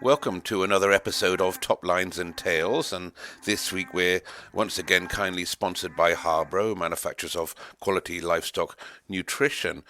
Welcome to another episode of Top Lines and Tales, and this week we're once again kindly sponsored by Harbro, manufacturers of quality livestock nutrition.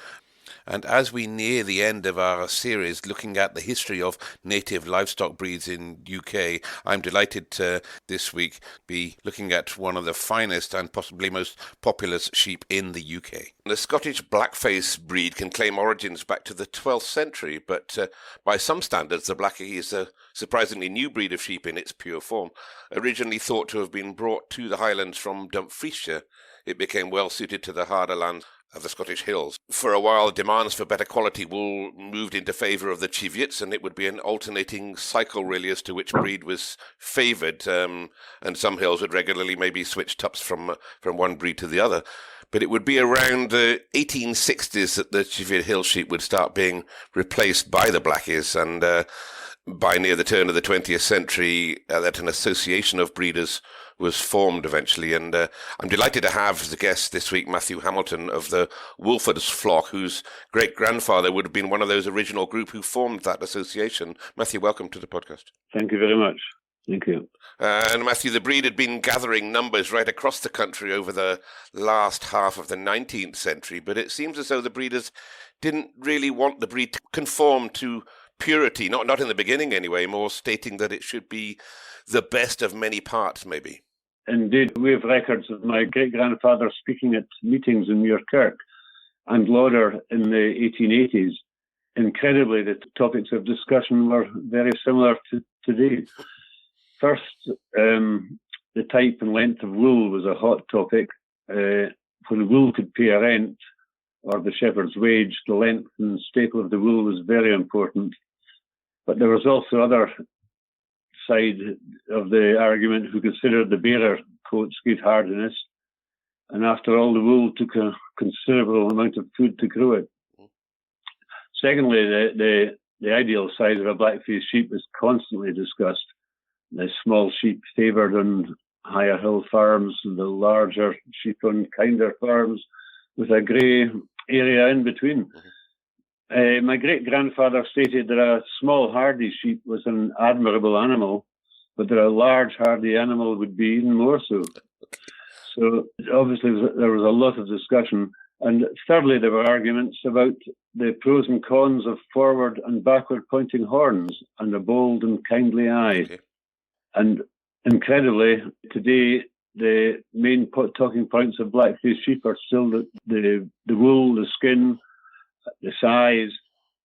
And as we near the end of our series looking at the history of native livestock breeds in UK, I'm delighted to this week be looking at one of the finest and possibly most populous sheep in the UK. The Scottish Blackface breed can claim origins back to the 12th century, but by some standards the Blackie is a surprisingly new breed of sheep in its pure form. Originally thought to have been brought to the Highlands from Dumfriesshire, it became well suited to the harder land of the Scottish hills. For a while, demands for better quality wool moved into favour of the Cheviots, and it would be an alternating cycle really as to which breed was favoured, and some hills would regularly maybe switch tups from one breed to the other. But it would be around the 1860s that the Cheviot hill sheep would start being replaced by the Blackies, and by near the turn of the 20th century, that an association of breeders was formed eventually, and I'm delighted to have as a guest this week Mathew Hamilton of the Woolfords flock, whose great-grandfather would have been one of those original group who formed that association. Mathew, welcome to the podcast. Thank you very much. Thank you. And Mathew, the breed had been gathering numbers right across the country over the last half of the 19th century, but it seems as though the breeders didn't really want the breed to conform to purity, not in the beginning anyway, more stating that it should be the best of many parts, maybe. Indeed, we have records of my great-grandfather speaking at meetings in Muirkirk and Lauder in the 1880s. Incredibly, the topics of discussion were very similar to today. First, the type and length of wool was a hot topic. When wool could pay a rent or the shepherd's wage, the length and staple of the wool was very important. But there was also other side of the argument who considered the bearer coats gave hardiness, and after all, the wool took a considerable amount of food to grow it. Secondly, the ideal size of a blackface sheep is constantly discussed. The small sheep favoured on higher hill farms, and the larger sheep on kinder farms, with a grey area in between. My great-grandfather stated that a small hardy sheep was an admirable animal, but that a large hardy animal would be even more so. So obviously there was a lot of discussion. And thirdly, there were arguments about the pros and cons of forward and backward pointing horns and a bold and kindly eye. Okay. And incredibly, today, the main talking points of blackface sheep are still the wool, the skin, the size,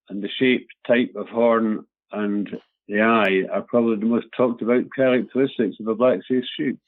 and the shape, type of horn, and the eye are probably the most talked about characteristics of a blackface sheep.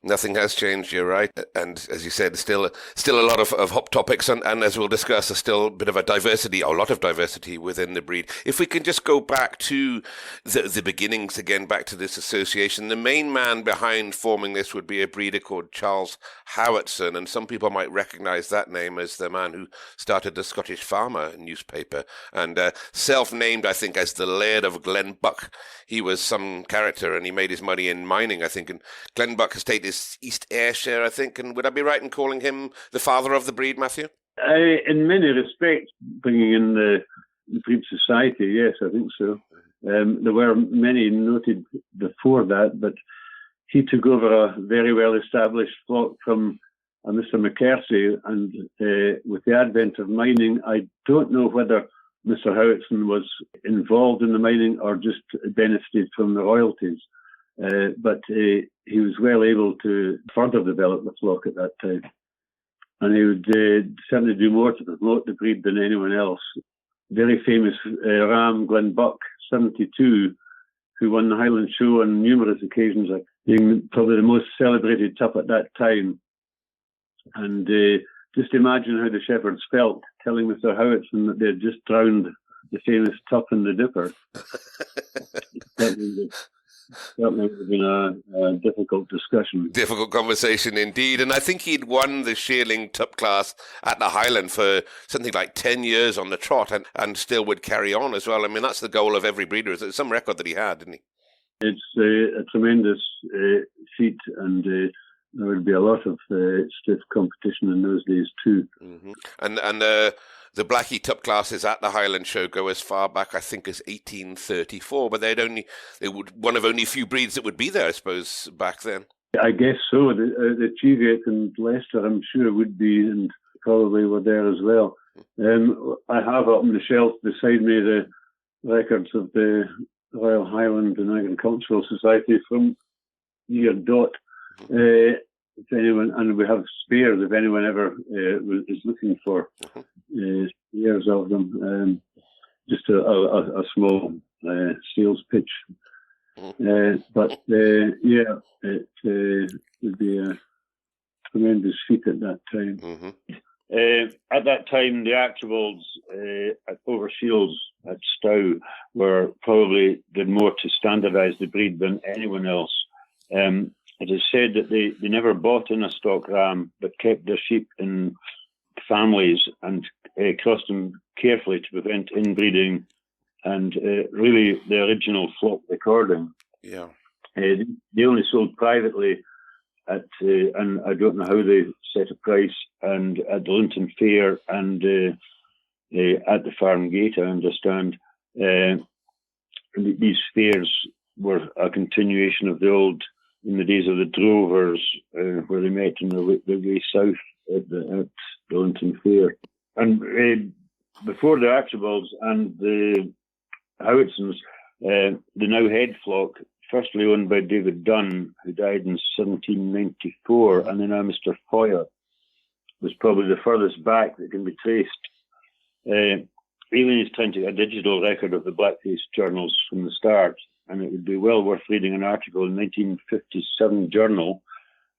Nothing has changed, you're right. And as you said, still a lot of hot topics, and as we'll discuss, there's still a bit of a lot of diversity within the breed. If we can just go back to the beginnings again, back to this association, the main man behind forming this would be a breeder called Charles Howatson, and some people might recognise that name as the man who started the Scottish Farmer newspaper, and self-named, I think, as the Laird of Glenbuck. He was some character, and he made his money in mining, I think, and Glenbuck Estate is East Ayrshire, I think, and would I be right in calling him the father of the breed, Mathew? In many respects, bringing in the breed society, yes, I think so. There were many noted before that, but he took over a very well-established flock from Mr. McKersey, and with the advent of mining, I don't know whether Mr. Howatson was involved in the mining or just benefited from the royalties. But he was well able to further develop the flock at that time. And he would certainly do more to promote the breed than anyone else. Very famous ram, Glenbuck, 72, who won the Highland Show on numerous occasions, being probably the most celebrated tup at that time. And just imagine how the shepherds felt telling Mr. Howatson that they had just drowned the famous tup in the Dipper. That would have been a difficult discussion. Difficult conversation indeed. And I think he'd won the shearling tup class at the Highland for something like 10 years on the trot, and still would carry on as well. I mean, that's the goal of every breeder. It's some record that he had, didn't he? It's a tremendous feat, and there would be a lot of stiff competition in those days too. Mm-hmm. And the Blackie tup classes at the Highland Show go as far back, I think, as 1834, but they would one of only a few breeds that would be there, I suppose, back then. I guess so. The Cheviot and Leicester, I'm sure, would be, and probably were there as well. I have up on the shelf beside me the records of the Royal Highland and Agricultural Society from year dot. If anyone, and we have spares if anyone ever is looking for spares of them. Just a small sales pitch. But it would be a tremendous feat at that time. At that time, the Archibalds at Overshields at Stow were probably did more to standardise the breed than anyone else. It is said that they never bought in a stock ram, but kept their sheep in families and crossed them carefully to prevent inbreeding and really the original flock recording. Yeah. They only sold privately at, and I don't know how they set a price, and at the Linton Fair and at the Farm Gate, I understand. These fairs were a continuation of the old, in the days of the drovers, where they met in the way south at the Linton Fair. And before the Archibalds and the Howitzons, the now head flock, firstly owned by David Dunn, who died in 1794, and then now Mr. Foyer, was probably the furthest back that can be traced. Aileen is trying to get a digital record of the Blackface journals from the start, and it would be well worth reading an article in 1957 journal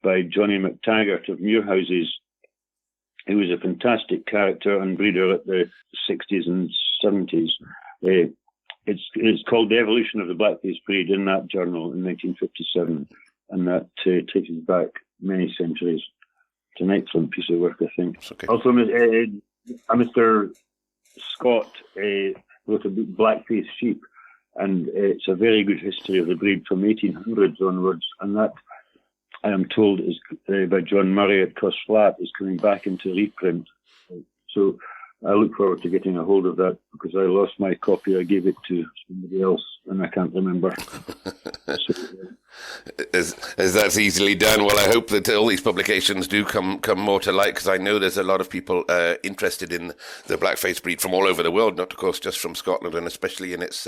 by Johnny McTaggart of Muirhouses, who was a fantastic character and breeder at the 60s and 70s. It's called The Evolution of the Blackface Breed in that journal in 1957, and that takes us back many centuries. It's an excellent piece of work, I think. Okay. Also, Mr. Scott wrote a book, Blackface Sheep, and it's a very good history of the breed from 1800s onwards, and that, I am told, is by John Murray at Cosflat, is coming back into reprint. So I look forward to getting a hold of that, because I lost my copy. I gave it to somebody else, and I can't remember. As that's easily done. Well, I hope that all these publications do come more to light, because I know there's a lot of people interested in the Blackface breed from all over the world, not of course just from Scotland, and especially in its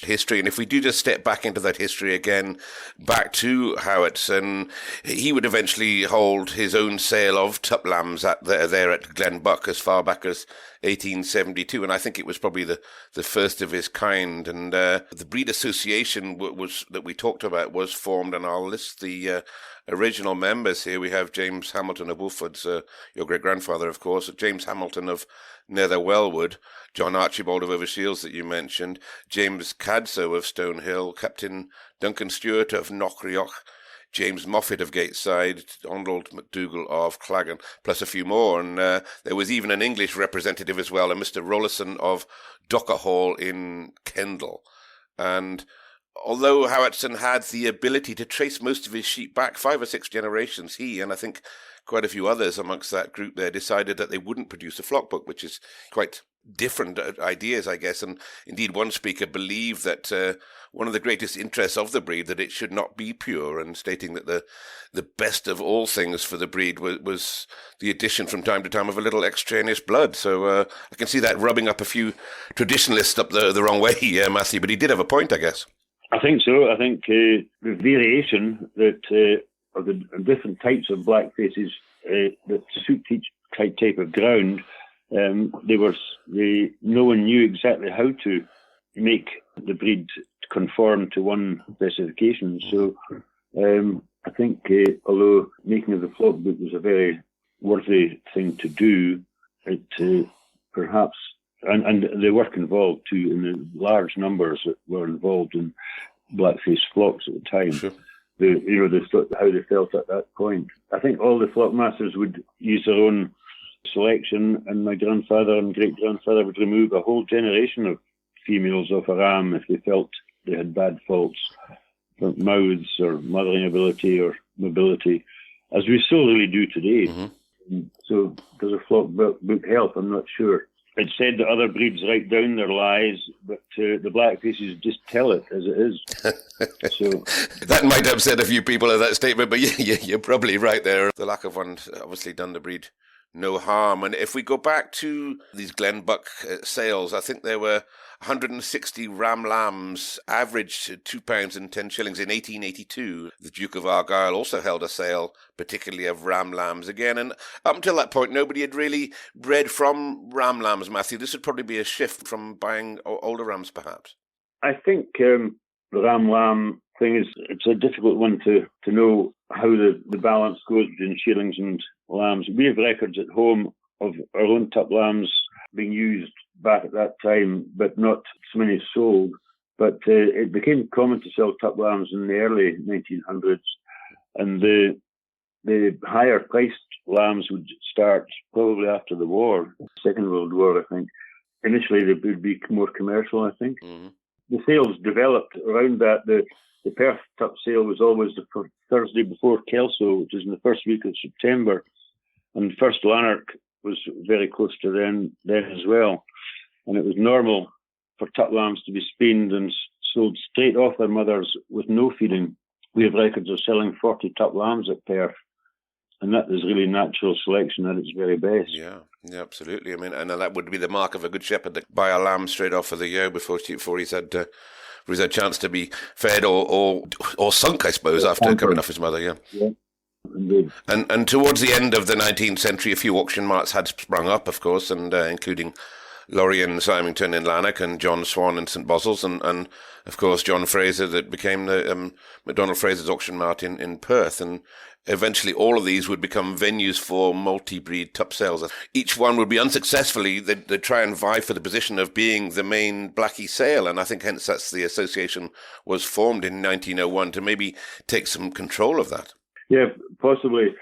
history. And if we do just step back into that history again, back to Howitson, he would eventually hold his own sale of tup lambs there at Glenbuck as far back as 1872, and I think it was probably the first of his kind. And the breed association was that we talked about was formed, and I'll list the original members here. We have James Hamilton of Woolfords, your great-grandfather, of course, James Hamilton of Netherwellwood, John Archibald of Overshields that you mentioned, James Cadso of Stonehill, Captain Duncan Stewart of Knockreoch, James Moffat of Gateside, Donald MacDougall of Clagan, plus a few more. And there was even an English representative as well, a Mr. Rollison of Docker Hall in Kendal. And although Howitson had the ability to trace most of his sheep back 5 or 6 generations, he, and I think quite a few others amongst that group there, decided that they wouldn't produce a flock book, which is quite different ideas, I guess. And indeed, one speaker believed that one of the greatest interests of the breed, that it should not be pure, and stating that the best of all things for the breed was the addition from time to time of a little extraneous blood. So I can see that rubbing up a few traditionalists up the wrong way, Mathew, but he did have a point, I guess. I think so. I think the variation that of the different types of blackfaces that suit each type of ground, no one knew exactly how to make the breed conform to one specification. So I think although making of the flock book was a very worthy thing to do, it perhaps, and the work involved too, in the large numbers that were involved in blackface flocks at the time. Sure. How they felt at that point. I think all the flock masters would use their own selection, and my grandfather and great-grandfather would remove a whole generation of females off a ram if they felt they had bad faults, mouths or mothering ability or mobility, as we still really do today. Mm-hmm. So does a flock book help? I'm not sure. It's said that other breeds write down their lies, but the Blackfaces just tell it as it is. So that might upset a few people of that statement, but you're probably right there. The lack of one obviously done the breed no harm. And if we go back to these Glenbuck sales, I think there were 160 ram lambs, averaged £2 and 10 shillings in 1882. The Duke of Argyll also held a sale, particularly of ram lambs again. And up until that point, nobody had really bred from ram lambs, Mathew. This would probably be a shift from buying older rams, perhaps. I think the ram lamb thing it's a difficult one to know how the balance goes between shearlings and lambs. We have records at home of our own tup lambs being used back at that time, but not so many sold. But it became common to sell tup lambs in the early 1900s, and the higher priced lambs would start probably after the war, Second World War, I think. Initially, they would be more commercial, I think. Mm-hmm. The sales developed around that. The Perth tup sale was always the Thursday before Kelso, which is in the first week of September. And First Lanark was very close to then as well. And it was normal for tup lambs to be speined and sold straight off their mothers with no feeding. We have records of selling 40 tup lambs at Perth. And that is really natural selection at its very best. Yeah, absolutely. I mean, and that would be the mark of a good shepherd, to buy a lamb straight off of the yoke before he's had a chance to be fed or sunk, I suppose, after coming off his mother. Yeah. Indeed. And towards the end of the 19th century, a few auction marts had sprung up, of course, and including Lorien Symington in Lanark and John Swan in St Boswell's, and of course John Fraser that became the MacDonald Fraser's auction mart in Perth. And eventually all of these would become venues for multi-breed tup sales. Each one would be unsuccessfully, they'd try and vie for the position of being the main Blackie sale, and I think hence that's the association was formed in 1901 to maybe take some control of that. Yeah, possibly.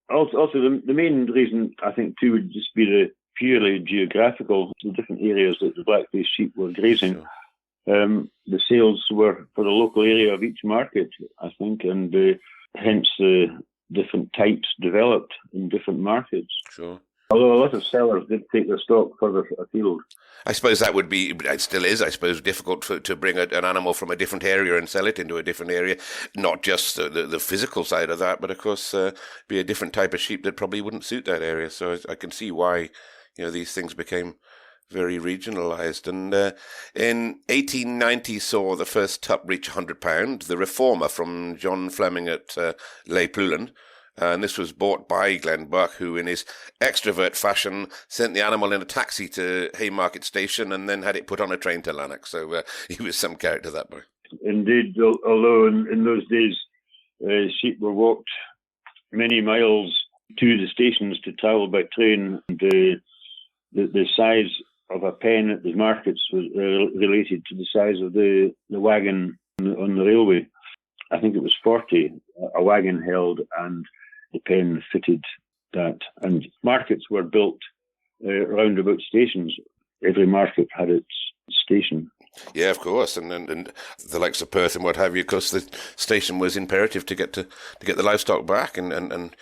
Also, the main reason, I think, too, would just be the purely geographical, the different areas that the Blackface sheep were grazing. Sure. The sales were for the local area of each market, I think, and hence the different types developed in different markets. Sure. Although a lot of sellers did take their stock further afield. I suppose that would be, it still is, I suppose, difficult to bring an animal from a different area and sell it into a different area. Not just the physical side of that, but of course be a different type of sheep that probably wouldn't suit that area. So I can see why these things became very regionalised. And in 1890 saw the first tup reach £100, the Reformer from John Fleming at Les Plouland. And this was bought by Glenbuck, who in his extrovert fashion sent the animal in a taxi to Haymarket Station and then had it put on a train to Lanark. So he was some character, that boy. Indeed, although in those days sheep were walked many miles to the stations to travel by train. The size of a pen at the markets was related to the size of the wagon on the railway. I think it was 40 a wagon held, and the pen fitted that. And markets were built round about stations. Every market had its station. Yeah, of course, and the likes of Perth and what have you. Of course, the station was imperative to get the livestock back, and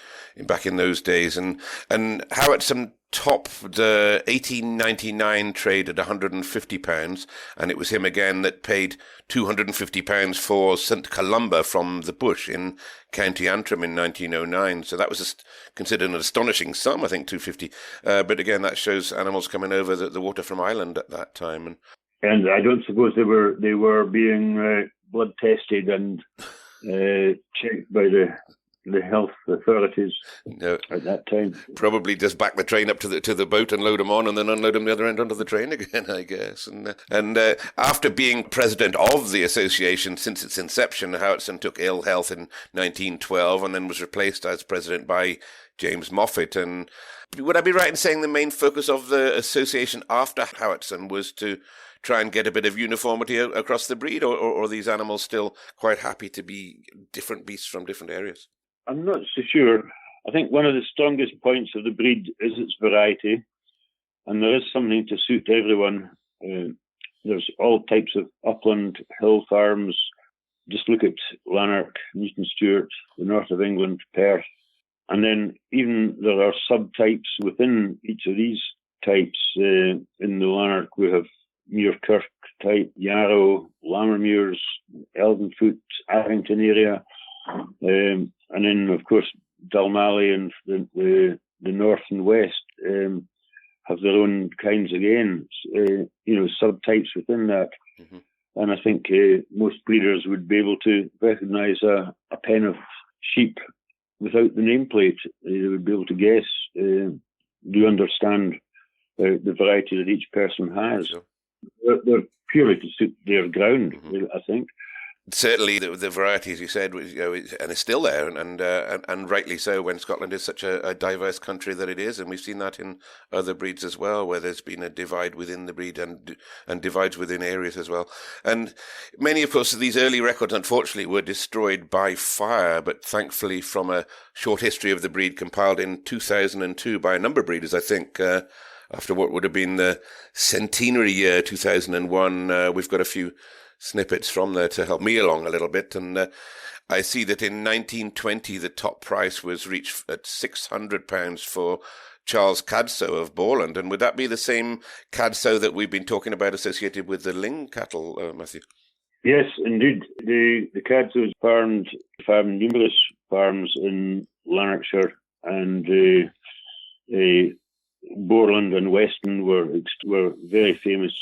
back in those days. And Howitson topped the 1899 trade at £150, and it was him again that paid £250 for St Columba from the Bush in County Antrim in 1909. So that was considered an astonishing sum, I think, £250. But again, that shows animals coming over the water from Ireland at that time. And I don't suppose they were being blood tested and checked by the health authorities at that time. Probably just back the train up to the boat and load them on, and then unload them the other end onto the train again, I guess. And after being president of the association since its inception, Howitson took ill health in 1912 and then was replaced as president by James Moffat. And would I be right in saying the main focus of the association after Howitson was to try and get a bit of uniformity across the breed, or are these animals still quite happy to be different beasts from different areas? I'm not so sure. I think one of the strongest points of the breed is its variety, and there is something to suit everyone. There's all types of upland hill farms. Just look at Lanark, Newton Stewart, the north of England, Perth. And then even there are subtypes within each of these types. In the Lanark, we have Muirkirk type, Yarrow, Lammermuirs, Eldenfoot, Arrington area. And then, of course, Dalmally and the north and west have their own kinds again, subtypes within that. Mm-hmm. And I think most breeders would be able to recognise a pen of sheep without the nameplate. They would be able to guess, do understand the variety that each person has. Sure. They're purely to suit their ground, mm-hmm. I think. Certainly, the variety, as you said, and it's still there, and rightly so. When Scotland is such a diverse country that it is, and we've seen that in other breeds as well, where there's been a divide within the breed and divides within areas as well. And many, of course, of these early records, unfortunately, were destroyed by fire. But thankfully, from a short history of the breed compiled in 2002 by a number of breeders, I think. After what would have been the centenary year 2001, we've got a few snippets from there to help me along a little bit. And I see that in 1920, the top price was reached at £600 for Charles Cadso of Borland. And would that be the same Cadso that we've been talking about associated with the Ling cattle, Mathew? Yes, indeed. The Cadsos farmed numerous farms in Lanarkshire, and Borland and Weston were very famous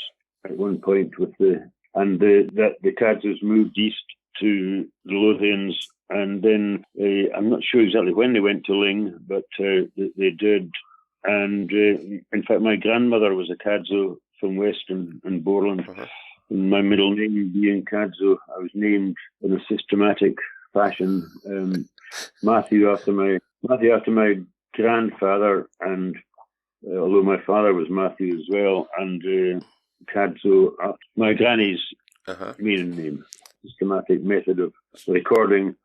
at one point with the Cadsos moved east to the Lothians, and then I'm not sure exactly when they went to Ling, but they did. And in fact, my grandmother was a Cadso from Weston and Borland. Uh-huh. And my middle name being Cadso, I was named in a systematic fashion. Mathew after my grandfather, and although my father was Mathew as well, and Cadso, my granny's maiden name. Systematic method of recording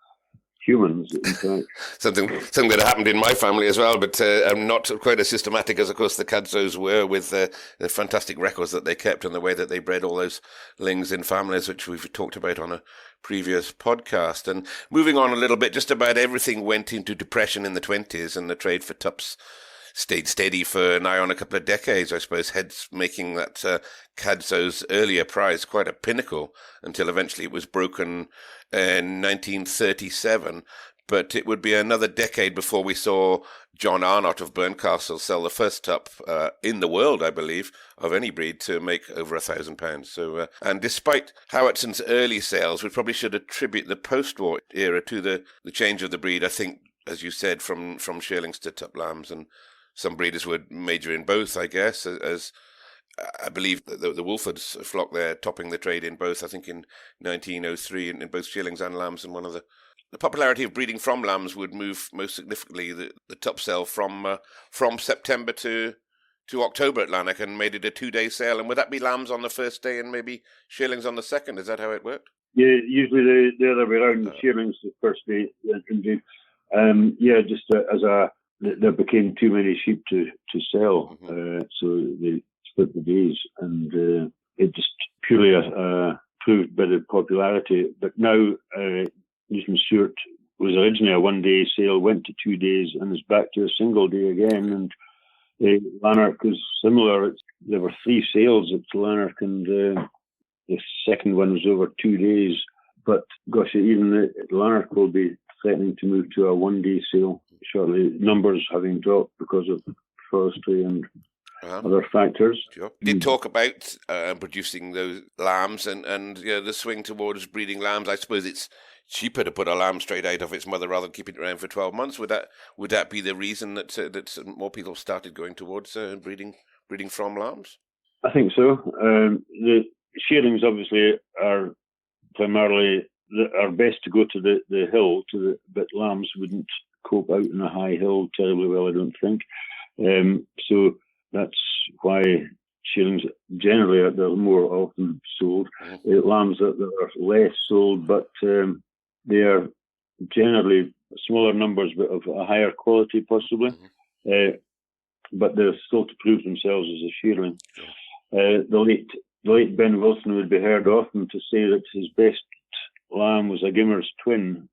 humans, in fact. Something that happened in my family as well, but I'm not quite as systematic as, of course, the Cadsos were, with the fantastic records that they kept and the way that they bred all those lings in families, which we've talked about on a previous podcast. And moving on a little bit, just about everything went into depression in the 20s, and the trade for tups stayed steady for nigh on a couple of decades, I suppose, hence making that Cadso's earlier prize quite a pinnacle until eventually it was broken in 1937. But it would be another decade before we saw John Arnott of Burncastle sell the first tup in the world, I believe, of any breed to make over £1,000. So, and despite Howardson's early sales, we probably should attribute the post-war era to the change of the breed. I think, as you said, from shearlings to tup lambs, and some breeders would major in both, I guess, as I believe the Woolfords flock there topping the trade in both, I think in 1903, in both shearlings and lambs. And one of the popularity of breeding from lambs would move most significantly the tup sale from September to October at Lanark, and made it a 2-day sale. And would that be lambs on the first day and maybe shearlings on the second? Is that how it worked? Yeah, usually the other way around, shearlings the first day. Indeed. There became too many sheep to sell, mm-hmm. So they split the days, and it just purely proved by the popularity. But now, Newton Stewart was originally a 1-day sale, went to 2 days, and is back to a single day again. And Lanark was similar. There were 3 sales at Lanark, and the second one was over 2 days. But gosh, even Lanark will be threatening to move to a 1-day sale shortly, numbers having dropped because of forestry and other factors. Sure. You did talk about producing those lambs and the swing towards breeding lambs. I suppose it's cheaper to put a lamb straight out of its mother rather than keep it around for 12 months. Would that be the reason that more people started going towards breeding from lambs? I think so. The shearings obviously are primarily are best to go to the hill, but lambs wouldn't cope out in a high hill terribly well, I don't think. So that's why shearings generally they're more often sold. Lambs that are less sold, but they are generally smaller numbers, but of a higher quality possibly. But they're still to prove themselves as a shearling. The late Ben Wilson would be heard often to say that his best lamb was a Gimmer's twin,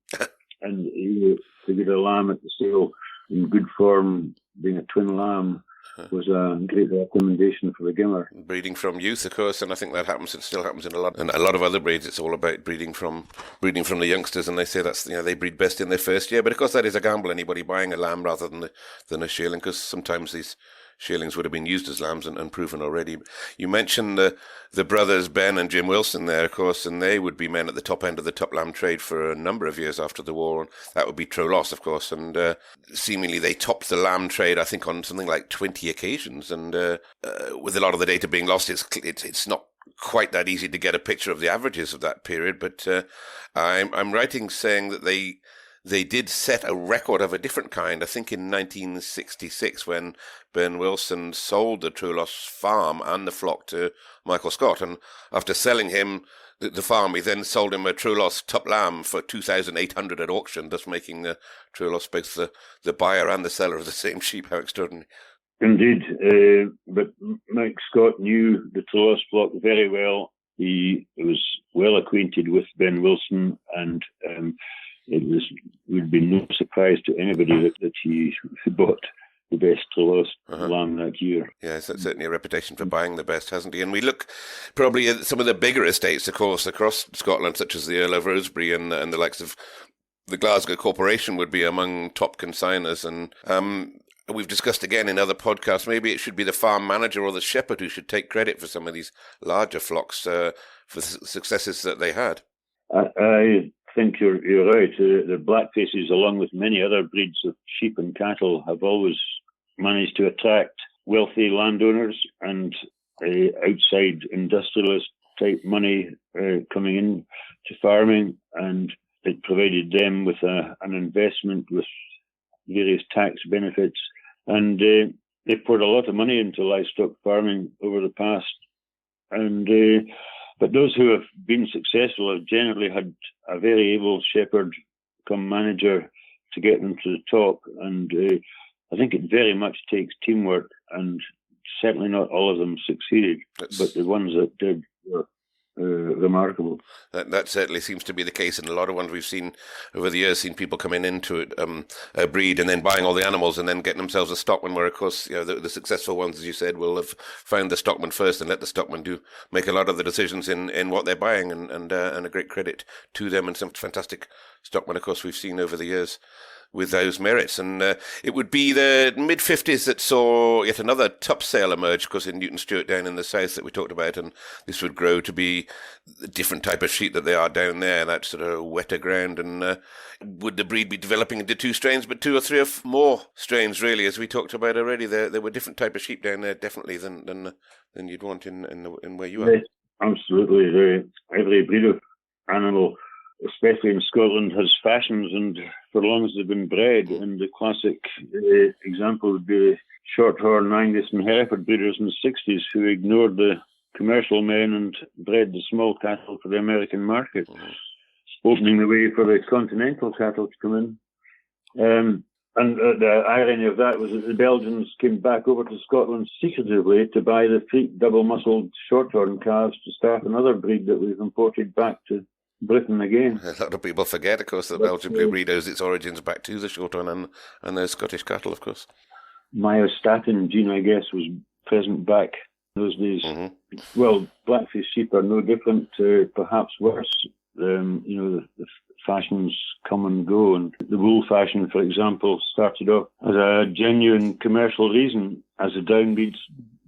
and he to get a lamb at the sale in good form, being a twin lamb, was a great recommendation for the Gimmer. Breeding from youth, of course, and I think that happens. It still happens in a lot of other breeds. It's all about breeding from the youngsters, and they say that's they breed best in their first year. But of course, that is a gamble. Anybody buying a lamb rather than a shearling, because sometimes these shearlings would have been used as lambs and proven already. You mentioned the brothers Ben and Jim Wilson there, of course, and they would be men at the top end of the top lamb trade for a number of years after the war. That would be Trollocs, of course, and seemingly they topped the lamb trade, I think, on something like 20 occasions. And with a lot of the data being lost, it's not quite that easy to get a picture of the averages of that period. But I'm writing saying that they did set a record of a different kind, I think in 1966, when Ben Wilson sold the Trollocs farm and the flock to Michael Scott. And after selling him the farm, he then sold him a Trollocs top lamb for $2,800 at auction, thus making the Trollocs both the buyer and the seller of the same sheep. How extraordinary. Indeed. But Mike Scott knew the Trollocs flock very well. He was well acquainted with Ben Wilson, and would be no surprise to anybody that he bought the best Trollocs lamb that year. Yes, that's certainly a reputation for buying the best, hasn't he? And we look probably at some of the bigger estates, of course, across Scotland, such as the Earl of Rosebery and the likes of the Glasgow Corporation would be among top consigners. And we've discussed again in other podcasts, maybe it should be the farm manager or the shepherd who should take credit for some of these larger flocks for the successes that they had. I think you're right. The Blackfaces, along with many other breeds of sheep and cattle, have always managed to attract wealthy landowners and outside industrialist type money coming in to farming, and it provided them with an investment with various tax benefits, and they poured a lot of money into livestock farming over the past, and but those who have been successful have generally had a very able shepherd come manager to get them to the top. And I think it very much takes teamwork, and certainly not all of them succeeded, but the ones that did were remarkable. That certainly seems to be the case in a lot of ones we've seen over the years. Seen people come into it, a breed, and then buying all the animals, and then getting themselves a stockman. Where of course, the successful ones, as you said, will have found the stockman first and let the stockman make a lot of the decisions in what they're buying, and a great credit to them, and some fantastic stockmen, of course, we've seen over the years with those merits. And it would be the mid-50s that saw yet another top sale emerge, of course, in Newton Stewart down in the south that we talked about, and this would grow to be a different type of sheep that they are down there, that sort of wetter ground. And would the breed be developing into two strains, but two or three or more strains, really, as we talked about already? There were different type of sheep down there, definitely, than you'd want in where you are. Yes, absolutely. Every breed of animal, especially in Scotland, has fashions, and for long as they've been bred. And the classic example would be the Shorthorn, Angus and Hereford breeders in the 60s, who ignored the commercial men and bred the small cattle for the American market, opening the way for the continental cattle to come in. And the irony of that was that the Belgians came back over to Scotland secretively to buy the fleet double-muscled Shorthorn calves to start another breed that we've imported back to Britain again. A lot of people forget, of course, that Belgian Blue breed owes its origins back to the Shorthorn and the Scottish cattle, of course. Myostatin gene, I guess, was present back in those days. Well, Blackface sheep are no different, perhaps worse. The fashions come and go, and the wool fashion, for example, started off as a genuine commercial reason, as the downbeats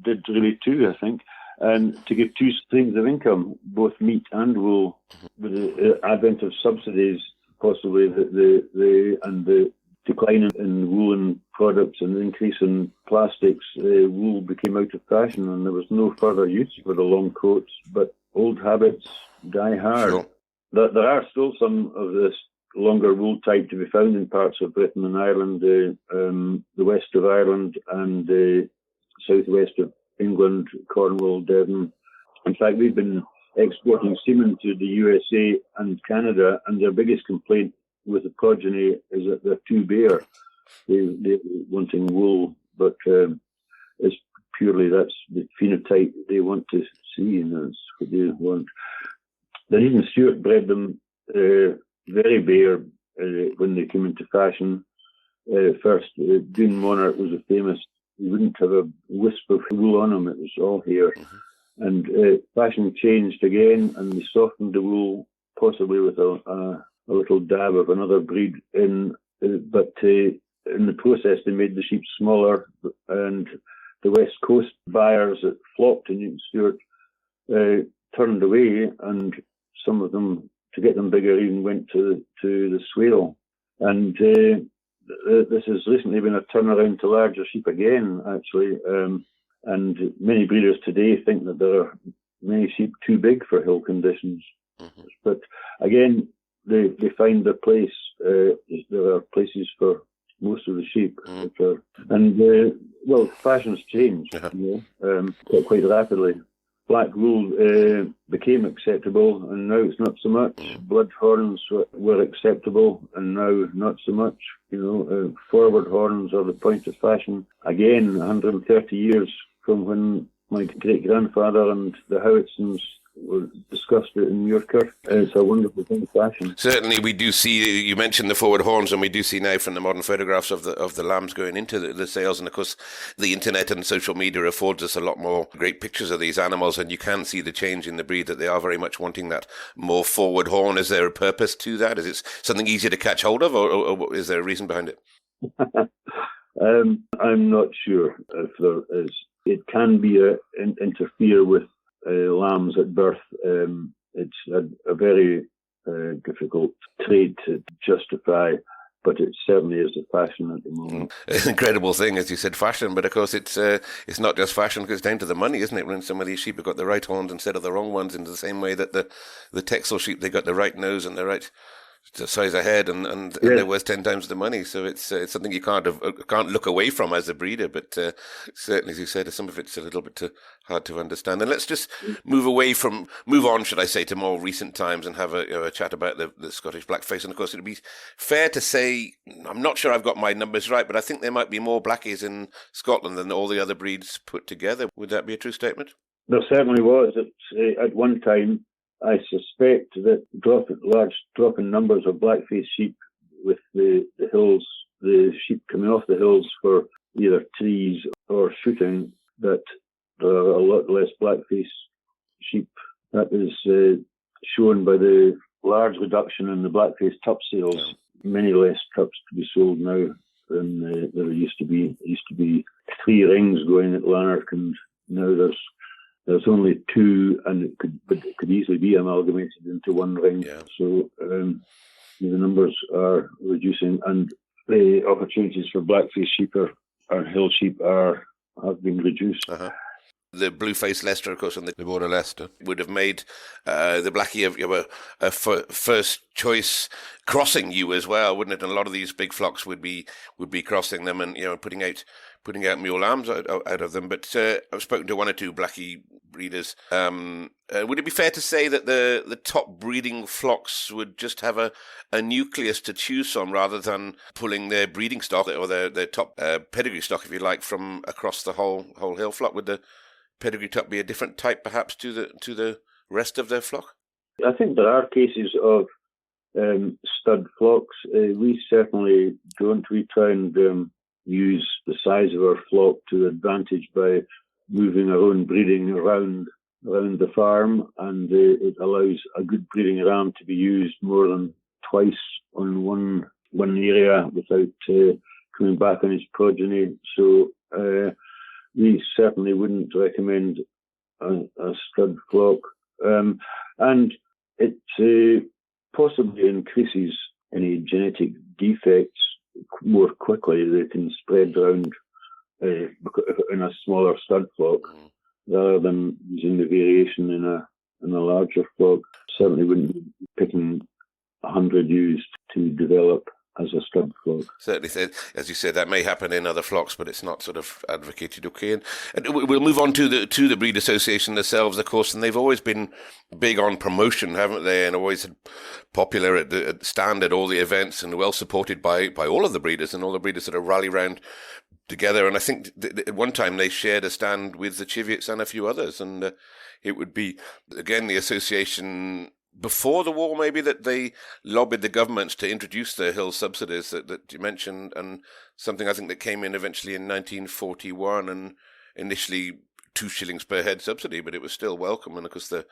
did really too, I think. And to give two streams of income, both meat and wool, with the advent of subsidies, possibly the decline in woolen products and the increase in plastics, wool became out of fashion, and there was no further use for the long coats. But old habits die hard. Sure. There are still some of this longer wool type to be found in parts of Britain and Ireland, the west of Ireland and the southwest of England, Cornwall, Devon. In fact, we've been exporting semen to the USA and Canada, and their biggest complaint with the progeny is that they're too bare. They're wanting wool, but it's purely that's the phenotype they want to see, and that's what they want. Then even Stewart bred them very bare when they came into fashion. First, Dune Monarch was a famous you wouldn't have a wisp of wool on them. It was all hair. And fashion changed again, and they softened the wool, possibly with a little dab of another breed in. But in the process, they made the sheep smaller, and the West Coast buyers that flocked to Newton Stewart turned away, and some of them, to get them bigger, even went to the Swale. And this has recently been a turnaround to larger sheep again, actually. And many breeders today think that there are many sheep too big for hill conditions. But again, they find their place. There are places for most of the sheep. Fashions changed quite rapidly. Black wool became acceptable, and now it's not so much. Blood horns were acceptable, and now not so much. Forward horns are the point of fashion. Again, 130 years from when my great-grandfather and the Howitsons discussed it in Muirkirk. It's a wonderful thing of fashion. Certainly, we do see, you mentioned the forward horns, and we do see now from the modern photographs of the lambs going into the sales, and of course the internet and social media affords us a lot more great pictures of these animals, and you can see the change in the breed, that they are very much wanting that more forward horn. Is there a purpose to that? Is it something easier to catch hold of, or is there a reason behind it? I'm not sure if there is. It can be interfere with lambs at birth. It's a very difficult trade to justify, but it certainly is a fashion at the moment. It's an incredible thing, as you said, fashion, but of course it's not just fashion, because it's down to the money, isn't it? When some of these sheep have got the right horns instead of the wrong ones, in the same way that the Texel sheep, they got the right nose and the right size of head, and they're worth 10 times the money. So it's something you can't look away from as a breeder. But certainly, as you said, some of it's a little bit too hard to understand. And let's just move on, should I say, to more recent times, and have a chat about the Scottish Blackface. And of course, it'd be fair to say, I'm not sure I've got my numbers right, but I think there might be more Blackies in Scotland than all the other breeds put together. Would that be a true statement? There certainly was at one time. I suspect that large drop in numbers of blackface sheep with the hills, the sheep coming off the hills for either trees or shooting, that there are a lot less blackface sheep. That is shown by the large reduction in the blackface tup sales. Many less tups to be sold now than there used to be. There used to be 3 rings going at Lanark, and now there's only 2, and it could easily be amalgamated into 1 ring. So the numbers are reducing, and the opportunities for blackface sheep or hill sheep have been reduced. The blue-faced Leicester, of course, and the Border Leicester would have made the Blackie a first choice crossing ewe as well, wouldn't it? And a lot of these big flocks would be crossing them, and putting out mule lambs out of them. But I've spoken to 1 or 2 Blackie breeders. Would it be fair to say that the top breeding flocks would just have a nucleus to choose from, rather than pulling their breeding stock or their top pedigree stock, if you like, from across the whole hill flock? Would the pedigree top be a different type, perhaps, to the rest of their flock? I think there are cases of stud flocks. We certainly don't. We try and use the size of our flock to advantage by moving our own breeding around the farm, and it allows a good breeding ram to be used more than twice on one area without coming back on his progeny. So we certainly wouldn't recommend a stud flock, and it possibly increases any genetic defects more quickly. They can spread around in a smaller stud flock rather than using the variation in a larger flock. Certainly wouldn't be picking 100 ewes to develop as a stud flock. Certainly, as you said, that may happen in other flocks, but it's not sort of advocated. Okay, and we'll move on to the breed association themselves, of course, and they've always been big on promotion, haven't they? And always popular at the stand at all the events, and well supported by all of the breeders, and all the breeders that are rally round together. And I think at one time they shared a stand with the Cheviots and a few others, and it would be again the association before the war, maybe, that they lobbied the governments to introduce the hill subsidies that you mentioned, and something I think that came in eventually in 1941, and initially 2 shillings per head subsidy, but it was still welcome. And of course, the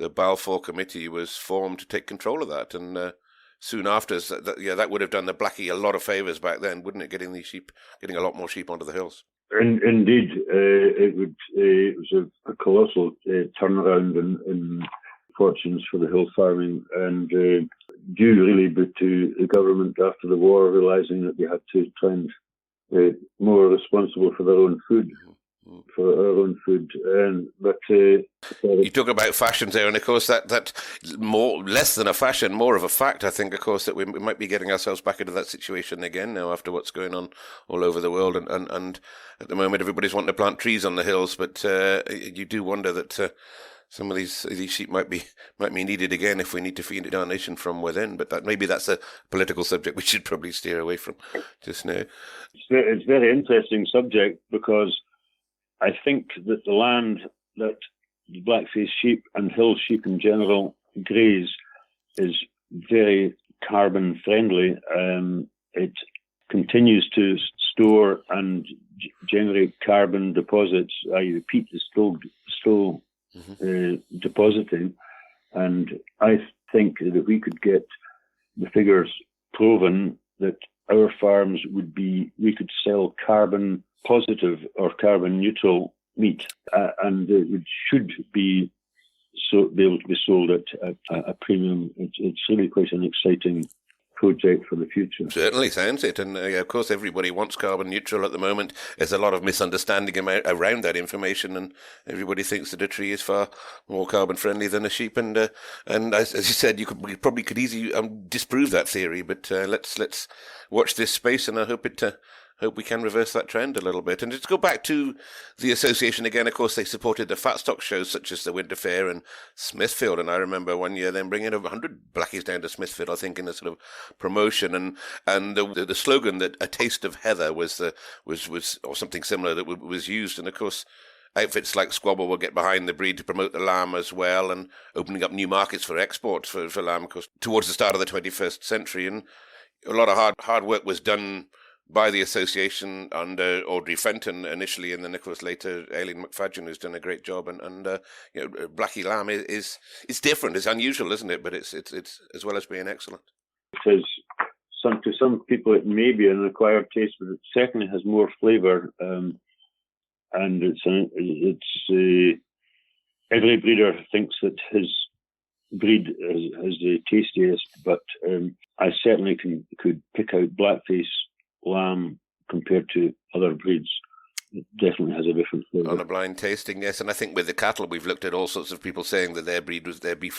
Balfour Committee was formed to take control of that, and soon after, that would have done the Blackie a lot of favours back then, wouldn't it? Getting a lot more sheep onto the hills. Indeed, it was a colossal turnaround in fortunes for the hill farming, and due really to the government after the war realising that they had to try and more responsible for their own food. For our own food, but you talk about fashions there, and of course that less than a fashion, more of a fact. I think, of course, that we might be getting ourselves back into that situation again now after what's going on all over the world, and at the moment everybody's wanting to plant trees on the hills, but you do wonder that some of these sheep might be needed again if we need to feed our nation from within. But maybe that's a political subject we should probably steer away from just now. It's a very interesting subject because I think that the land that the Blackface sheep and hill sheep in general graze is very carbon friendly. It continues to store and generate carbon deposits, i.e. the peat is still depositing. And I think that if we could get the figures proven that our farms we could sell carbon positive or carbon neutral meat, and it should be able to be sold at a premium. It's really quite an exciting project for the future. Certainly sounds it, and of course everybody wants carbon neutral at the moment. There's a lot of misunderstanding around that information, and everybody thinks that a tree is far more carbon friendly than a sheep. And as you said, we probably could easily disprove that theory. But let's watch this space, and I hope we can reverse that trend a little bit. And just go back to the association again. Of course, they supported the fat stock shows such as the Winter Fair and Smithfield. And I remember one year them bringing over 100 Blackies down to Smithfield, I think, in a sort of promotion. And the slogan that "a taste of heather" was or something similar that was used. And of course, outfits like Squabble will get behind the breed to promote the lamb as well, and opening up new markets for exports for lamb, of course, towards the start of the 21st century. And a lot of hard work was done by the association under Audrey Fenton initially, and then of course later Aileen McFadden, who's done a great job. And Blackie lamb is different. It's unusual, isn't it? But it's as well as being excellent. Because to some people it may be an acquired taste, but it certainly has more flavour. And it's every breeder thinks that his breed is the tastiest, but I certainly could pick out Blackface lamb compared to other breeds. It definitely has a different flavour. On a blind tasting, yes. And I think with the cattle, we've looked at all sorts of people saying that their beef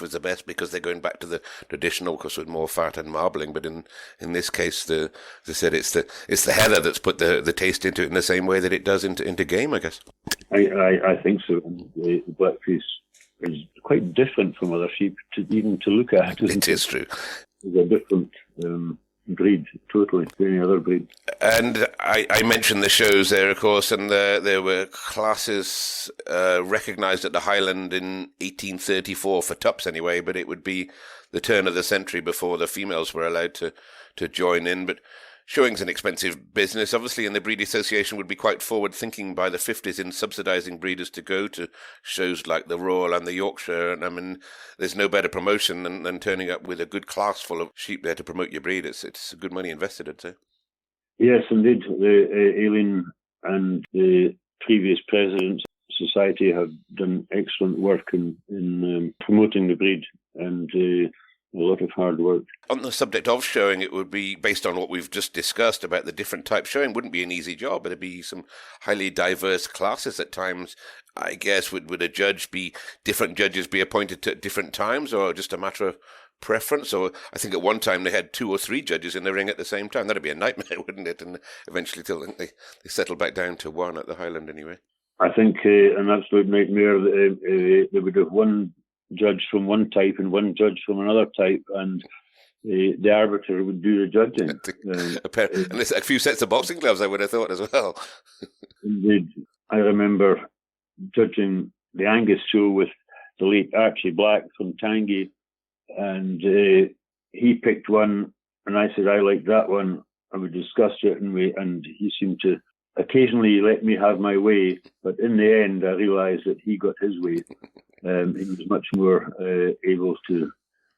was the best because they're going back to the traditional, of course, with more fat and marbling. But in this case, as I said, it's the heather that's put the taste into it in the same way that it does into game, I guess. I think so. The Blackface is quite different from other sheep even to look at. It is true. It's a different breed, totally, to any other breed. And I mentioned the shows there, of course, and there were classes recognised at the Highland in 1834 for tups anyway, but it would be the turn of the century before the females were allowed to join in. But showing's an expensive business, obviously, and the Breed Association would be quite forward-thinking by the 50s in subsidising breeders to go to shows like the Royal and the Yorkshire. And I mean, there's no better promotion than turning up with a good class full of sheep there to promote your breed. It's good money invested, I'd say. Yes, indeed. The Aileen and the previous presidents of the society have done excellent work in promoting the breed, and a lot of hard work. On the subject of showing, it would be based on what we've just discussed about the different types. Showing wouldn't be an easy job. It'd be some highly diverse classes at times. I guess would different judges be appointed at different times, or just a matter of preference? Or I think at one time they had 2 or 3 judges in the ring at the same time. That'd be a nightmare, wouldn't it? And eventually, they settled back down to 1 at the Highland anyway. I think an absolute nightmare. They would have one judge from one type and one judge from another type, and the arbiter would do the judging. And there's a few sets of boxing gloves, I would have thought, as well. Indeed. I remember judging the Angus show with the late Archie Black from Tangi, and he picked one, and I said I liked that one, and we discussed it, and he seemed to occasionally let me have my way, but in the end I realised that he got his way. He was much more able to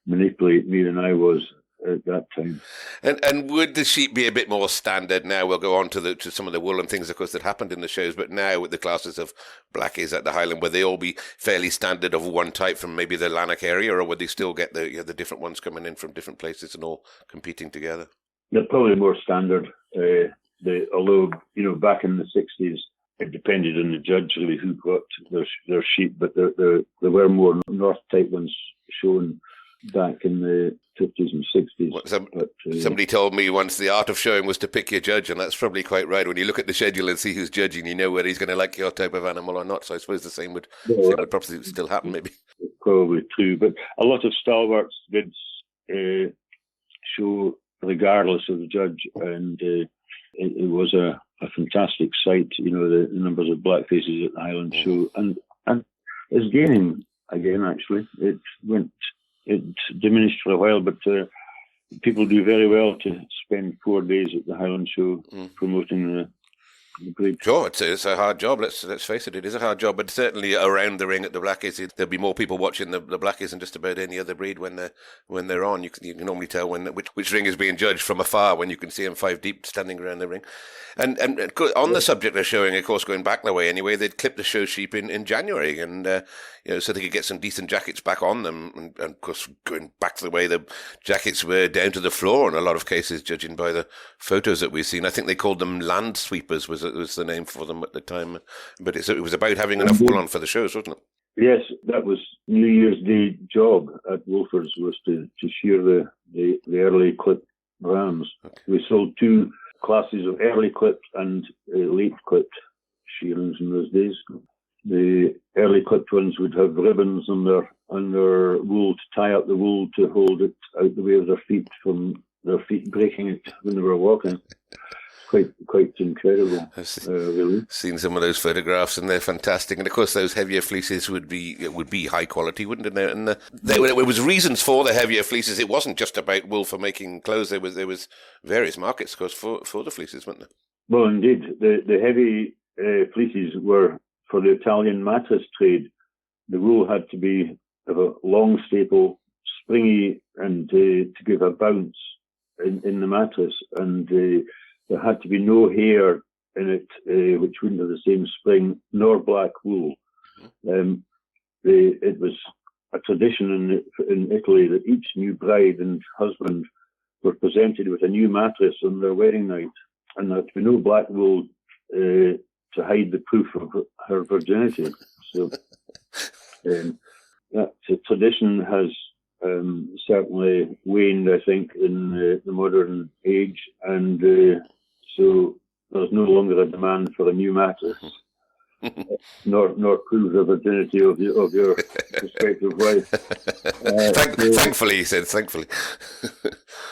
manipulate me than I was at that time. And would the sheep be a bit more standard now? We'll go on to some of the wool and things, of course, that happened in the shows, but now with the classes of Blackies at the Highland, would they all be fairly standard of one type from maybe the Lanark area, or would they still get the different ones coming in from different places and all competing together? They're probably more standard. Although, back in the 60s, it depended on the judge really who got their sheep, but there were more North type ones shown back in the 50s and 60s. Somebody told me once the art of showing was to pick your judge, and that's probably quite right. When you look at the schedule and see who's judging, you know whether he's going to like your type of animal or not. So I suppose the same would probably still happen, maybe. Probably true, but a lot of stalwarts did show regardless of the judge, and it was a fantastic sight, the numbers of blackfaces at the Highland Show, and it's gaining again. Actually, it diminished for a while, but people do very well to spend 4 days at the Highland Show promoting the breed. Sure, it's a hard job. Let's face it, it is a hard job. But certainly around the ring at the Blackies, there'll be more people watching the Blackies than just about any other breed when they're on. You can normally tell which ring is being judged from afar when you can see them 5 deep standing around the ring. And on the subject of showing, of course, going back that way anyway, they'd clip the show sheep in January, and so they could get some decent jackets back on them. And of course, going back to the way the jackets were down to the floor in a lot of cases, judging by the photos that we've seen. I think they called them land sweepers was the name for them at the time. But it was about having enough wool on for the shows, wasn't it? Yes, that was New Year's Day job at Woolfords, was to shear the early clipped rams. Okay. We sold 2 classes of early clipped and late clipped shearings in those days. The early clipped ones would have ribbons on their wool to tie up the wool to hold it out the way of their feet from their feet breaking it when they were walking. Quite incredible. Really. Seen some of those photographs, and they're fantastic. And of course, those heavier fleeces would be high quality, wouldn't it? And there was reasons for the heavier fleeces. It wasn't just about wool for making clothes. There was various markets, of course, for the fleeces, weren't there? Well, indeed, the heavy fleeces were for the Italian mattress trade. The wool had to be of a long staple, springy, and to give a bounce in the mattress, and there had to be no hair in it, which wouldn't have the same spring, nor black wool. It was a tradition in Italy that each new bride and husband were presented with a new mattress on their wedding night, and there had to be no black wool to hide the proof of her virginity. So that tradition has certainly waned, I think, in the modern age, and so there's no longer a demand for a new mattress, nor prove the virginity of your prospective wife. Thankfully, he said, thankfully.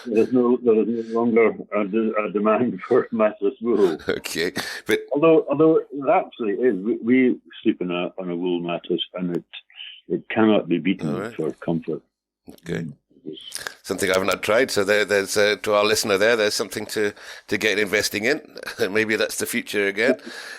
there is no longer a demand for mattress wool. Okay, but although it actually is, we sleep on a wool mattress, and it cannot be beaten for comfort. Okay. Something I've not tried, so there's to our listener there's something to get investing in. Maybe that's the future again.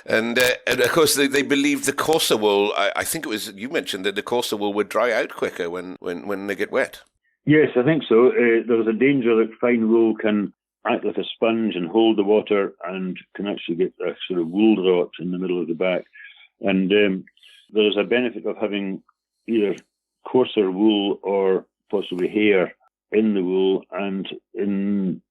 And of course they believe the coarser wool. I think it was you mentioned that the coarser wool would dry out quicker when they get wet. Yes, I think so. There's a danger that fine wool can act like a sponge and hold the water, and can actually get a sort of wool rot in the middle of the back. And there's a benefit of having either coarser wool or possibly hair in the wool, and in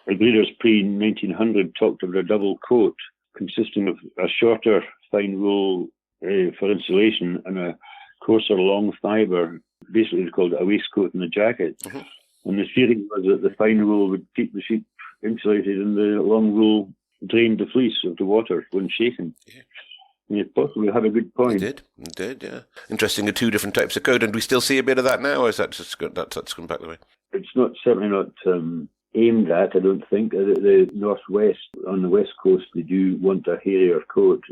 breeders pre-1900 talked about a double coat consisting of a shorter fine wool for insulation and a coarser long fibre. Basically, it's called a waistcoat and a jacket. Mm-hmm. And the theory was that the fine wool would keep the sheep insulated, and the long wool drained the fleece of the water when shaken. Yeah. You possibly have a good point. It did, yeah. Interesting, the 2 different types of coat, and we still see a bit of that now, or is that just that's gone back the way? It's certainly not aimed at, I don't think. The northwest, on the west coast, they do want a hairier coat,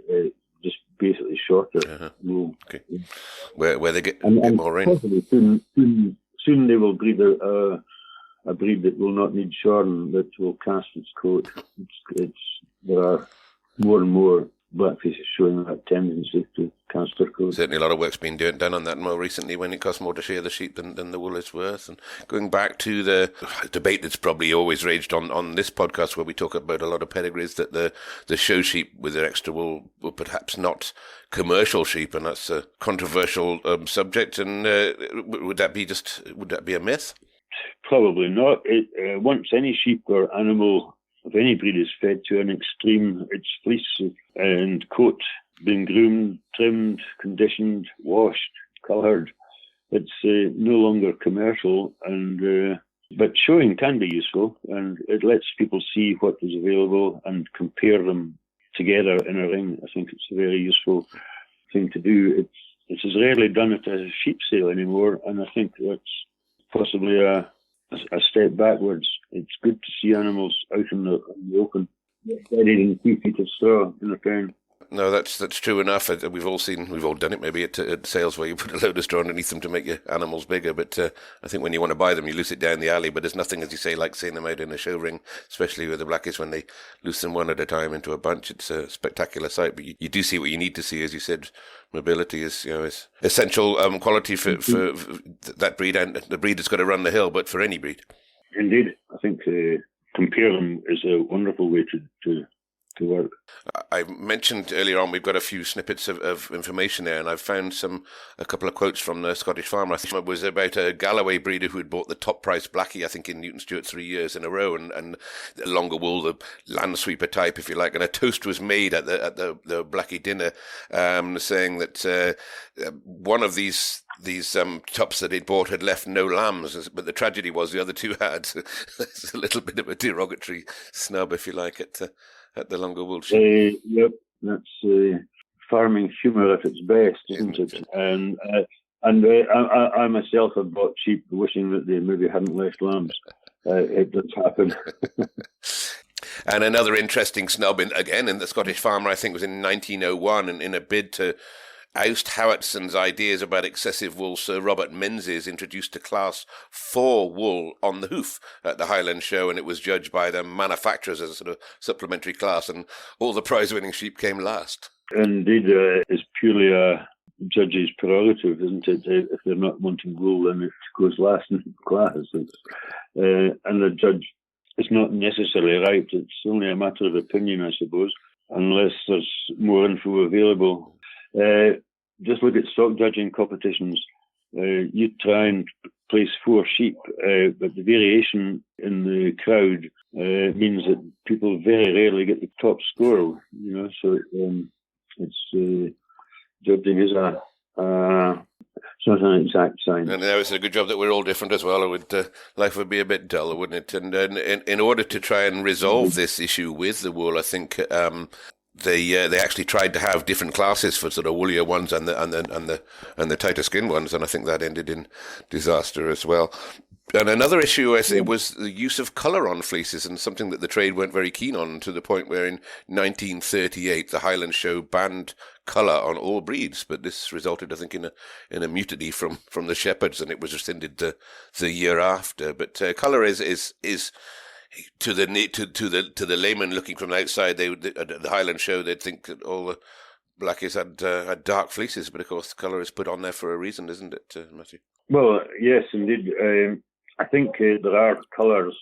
just basically shorter wool. Okay. Where they get and more rain. Possibly soon soon they will breed a breed that will not need shorn, that will cast its coat. There are more and more blackfaces showing that tendency to cast their coat. Certainly a lot of work's been done on that more recently, when it costs more to shear the sheep than the wool is worth. And going back to the debate that's probably always raged on this podcast, where we talk about a lot of pedigrees, that the show sheep with their extra wool were perhaps not commercial sheep, and that's a controversial subject. And would that be a myth? Probably not. Once any sheep or animal of any breed is fed to an extreme, its fleece and coat being groomed, trimmed, conditioned, washed, coloured, it's no longer commercial. But showing can be useful, and it lets people see what is available and compare them together in a ring. I think it's a very useful thing to do. It's as rarely done at a sheep sale anymore, and I think that's possibly a step backwards. It's good to see animals out in the open, steadied in 2 feet of straw in a pen. No, that's true enough. We've all done it maybe at sales where you put a load of straw underneath them to make your animals bigger. But I think when you want to buy them, you loose it down the alley. But there's nothing, as you say, like seeing them out in a show ring, especially with the Blackies when they loose them one at a time into a bunch. It's a spectacular sight. But you do see what you need to see, as you said. Mobility is essential quality for that breed, and the breed that's got to run the hill. But for any breed, indeed, I think compare them is a wonderful way to work. I mentioned earlier on we've got a few snippets of information there, and I've found a couple of quotes from the Scottish farmer. I think it was about a Galloway breeder who had bought the top price Blackie, I think, in Newton Stewart 3 years in a row, and the longer wool, the landsweeper type, if you like, and a toast was made at the Blackie dinner, saying that one of these tops that he'd bought had left no lambs, but the tragedy was the other two had. It's a little bit of a derogatory snub, if you like, at the longer wool sheep. Yep, that's farming humour at its best, isn't it? And I myself have bought sheep wishing that they maybe hadn't left lambs. It does happen. And another interesting snub, in the Scottish farmer, I think, was in 1901, and in a bid to oust Howardson's ideas about excessive wool, Sir Robert Menzies introduced a Class 4 wool on the hoof at the Highland Show, and it was judged by the manufacturers as a sort of supplementary class, and all the prize-winning sheep came last. Indeed, it's purely a judge's prerogative, isn't it? If they're not wanting wool, then it goes last in the class. And the judge is not necessarily right. It's only a matter of opinion, I suppose, unless there's more info available. Just look at stock judging competitions. You try and place 4 sheep, but the variation in the crowd means that people very rarely get the top score. So it's judging is it's not an exact science. And now it's a good job that we're all different as well, or life would be a bit dull, wouldn't it? And in order to try and resolve this issue with the wool, I think they actually tried to have different classes for sort of woolier ones and the tighter skinned ones, and I think that ended in disaster as well. And another issue, I think, was the use of colour on fleeces, and something that the trade weren't very keen on, to the point where in 1938 the Highland Show banned colour on all breeds. But this resulted, I think, in a mutiny from the shepherds, and it was rescinded the year after. But colour is to the layman looking from the outside, at the Highland Show, they'd think that all the Blackies had dark fleeces, but of course the colour is put on there for a reason, isn't it, Mathew? Well, yes, indeed. I think there are colours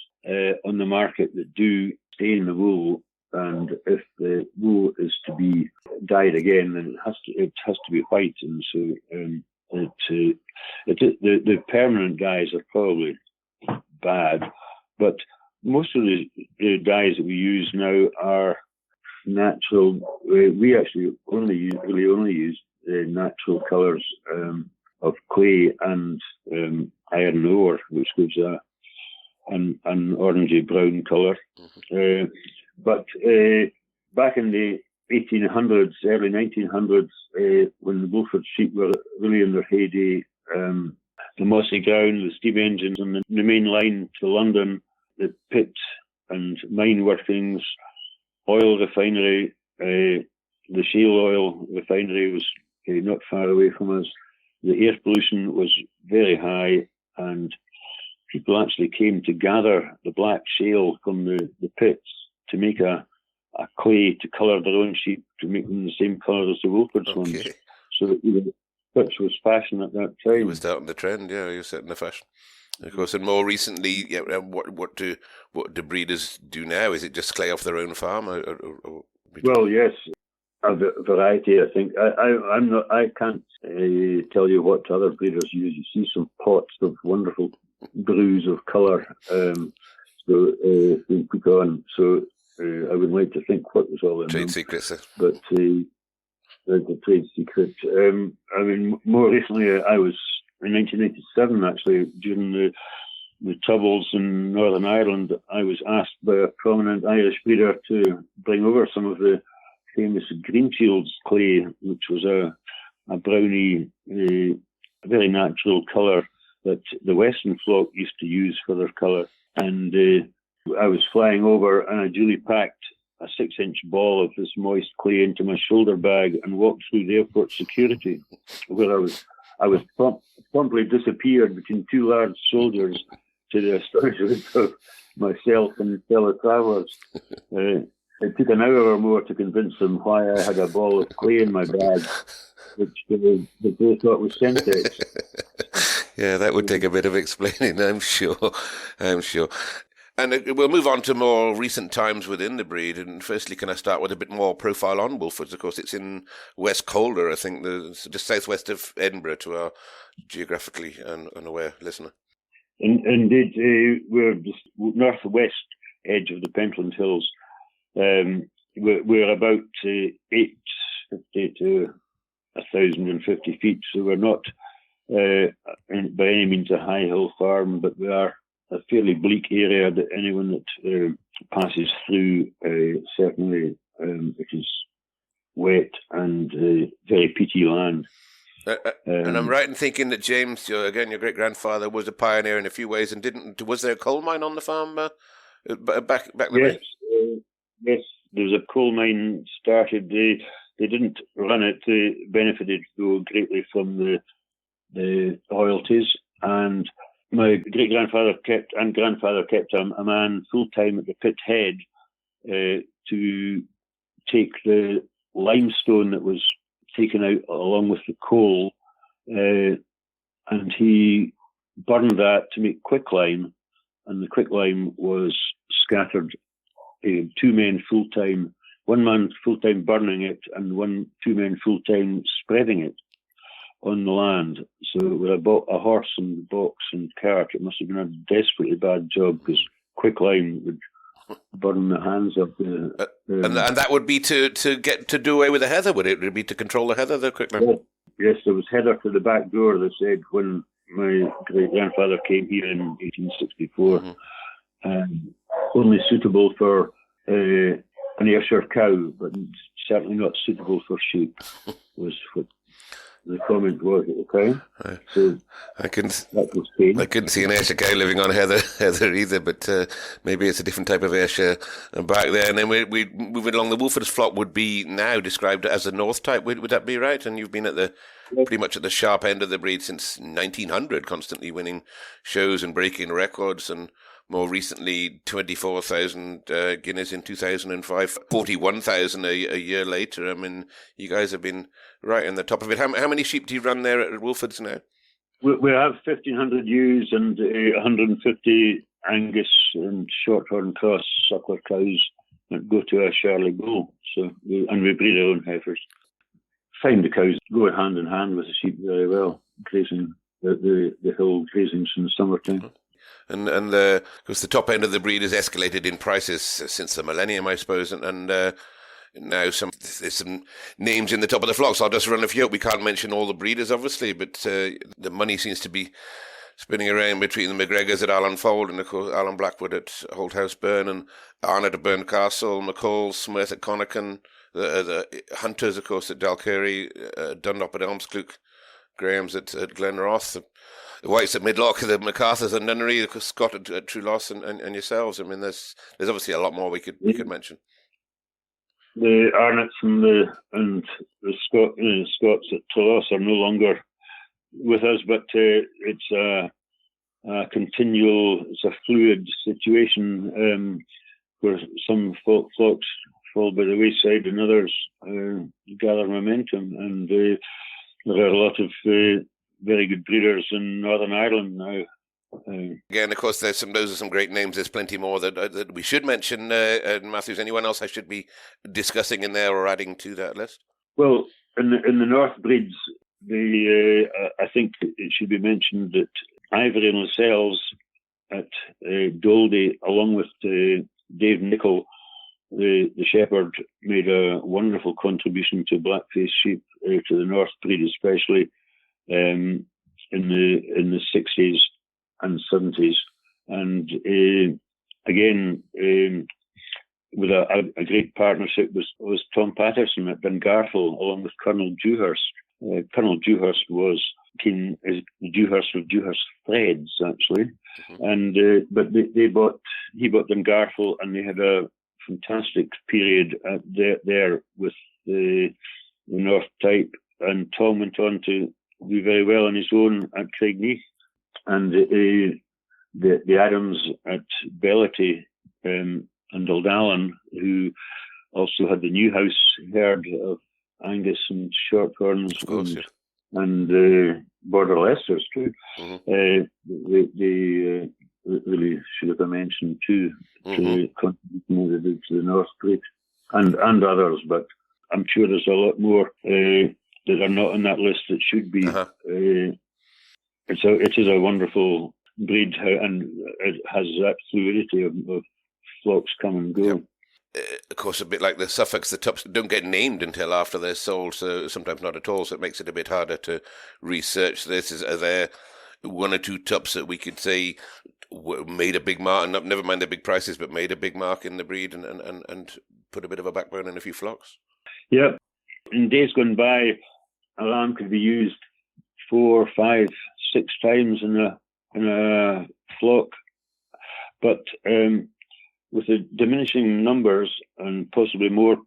on the market that do stay in the wool, and if the wool is to be dyed again, then it has to be white, and so the permanent dyes are probably bad, but most of the dyes that we use now are natural. We actually only use natural colours of clay and iron ore, which gives an orangey brown colour. Mm-hmm. But back in the 1800s, early 1900s, when the Woolfords sheep were really in their heyday, the mossy ground, the steam engines on the main line to London, the pit and mine workings, oil refinery, the shale oil refinery was not far away from us. The air pollution was very high, and people actually came to gather the black shale from the pits to make a clay to colour their own sheep to make them the same colour as the Woolfords ones. So pitch was fashion at that time. He was starting the trend, yeah. He was setting the fashion. Of course, and more recently, what do breeders do now? Is it just clay off their own farm? Well, yes, a variety. I think I can't tell you what other breeders use. You see some pots of wonderful brews of colour, being put on. So I would like to think what was all in trade them. Secrets, but the trade secret. I mean, more recently, I was in 1987 actually during the troubles in Northern Ireland. I was asked by a prominent Irish breeder to bring over some of the famous Greenfields clay, which was a browny, very natural colour that the Western flock used to use for their colour. And I was flying over and I duly packed a 6-inch ball of this moist clay into my shoulder bag and walked through the airport security, where I was promptly disappeared between two large soldiers to the astonishment of myself and fellow travellers. It took an hour or more to convince them why I had a ball of clay in my bag, which they thought was Sentex. Yeah, that would take a bit of explaining, I'm sure. And we'll move on to more recent times within the breed. And firstly, can I start with a bit more profile on Woolfords? Of course, it's in West Calder, I think, just southwest of Edinburgh, to our geographically unaware listener. Indeed, we're just northwest edge of the Pentland Hills. We're about 850 to 1,050 feet, so we're not by any means a high hill farm, but we are a fairly bleak area that anyone that passes through, certainly it is wet and very peaty land. And I'm right in thinking that James, your great-grandfather, was a pioneer in a few ways, and was there a coal mine on the farm back then? Yes, there was a coal mine started. They didn't run it. They benefited though greatly from the royalties, and my great-grandfather kept a man full-time at the pit head to take the limestone that was taken out along with the coal, and he burned that to make quicklime, and the quicklime was scattered. 2 men full-time, 1 man full-time burning it, and 2 men full-time spreading it on the land. So with a horse and box and cart, it must have been a desperately bad job, because quicklime would burn the hands of the... and that would be to do away with the heather, would it? Would it be to control the heather, the quicklime? Yes, there was heather to the back door, they said, when my great-grandfather came here in 1864. Mm-hmm. Only suitable for an Ayrshire cow, but certainly not suitable for sheep, was what the comment was at the time. So I couldn't see an Ayrshire cow living on heather either, but maybe it's a different type of Ayrshire back there. And then we moving along, the Woolfords flock would be now described as a North type. Would that be right? And you've been at pretty much at the sharp end of the breed since 1900, constantly winning shows and breaking records, and more recently 24,000 guineas in 2005, 41,000 a year later. I mean, you guys have been right on the top of it. How many sheep do you run there at Woolfords now? We have 1,500 ewes and 150 Angus and Shorthorn Cross suckler cows that go to a Shirley bull. So we breed our own heifers. Find the cows go hand in hand with the sheep very well, grazing the hill grazings in the summertime. And because the top end of the breed has escalated in prices since the millennium, I suppose, and now there's some names in the top of the flock, so I'll just run a few up. We can't mention all the breeders, obviously, but the money seems to be spinning around between the McGregors at Allenfold and, of course, Alan Blackwood at Holthouse Burn, and Arnott at Burn Castle, McCall, Smith at Connaughton, the Hunters, of course, at Dalkerry, Dunlop at Elmscleuch, Graham's at Glenroth, the Whites at Midlock, the MacArthurs at Nunnery, Scott at True Loss, and yourselves. I mean, there's obviously a lot more we could mention. The Arnotts and the Scots at True Loss are no longer with us, but it's it's a fluid situation where some flocks fall by the wayside and others gather momentum. And there are a lot of very good breeders in Northern Ireland now. Again, of course, those are some great names. There's plenty more that we should mention. Matthew, is anyone else I should be discussing in there or adding to that list? Well, in the North breeds, I think it should be mentioned that Ivory and Lascelles at Doldie, along with Dave Nichol, the shepherd, made a wonderful contribution to Blackface sheep, to the North breed especially, in the 60s and 70s. And again, with a great partnership was Tom Patterson at Dungarfle, along with Colonel Dewhurst. Colonel Dewhurst was Dewhurst with Dewhurst Threads, actually. Mm-hmm. And but he bought Dungarfle, and they had a fantastic period there with the North type. And Tom went on to do very well on his own at Craigneath. And the Adams at Bellity and Aldallan, who also had the Newhouse herd of Angus and Shorthorns, of course, and Border Leicesters too. Mm-hmm. They really should have been mentioned too, mm-hmm. to the contribution they did to the North breed and others, but I'm sure there's a lot more that are not on that list that should be. Uh-huh. It is a wonderful breed, and it has that fluidity of flocks come and go. Yep. Of course, a bit like the Suffolks, the tups don't get named until after they're sold, so sometimes not at all, so it makes it a bit harder to research this. Are there one or two tups that we could say made a big mark, and never mind the big prices, but made a big mark in the breed and put a bit of a backbone in a few flocks? Yeah. In days gone by, a lamb could be used 4, 5, 6 times in a flock, but with the diminishing numbers and possibly more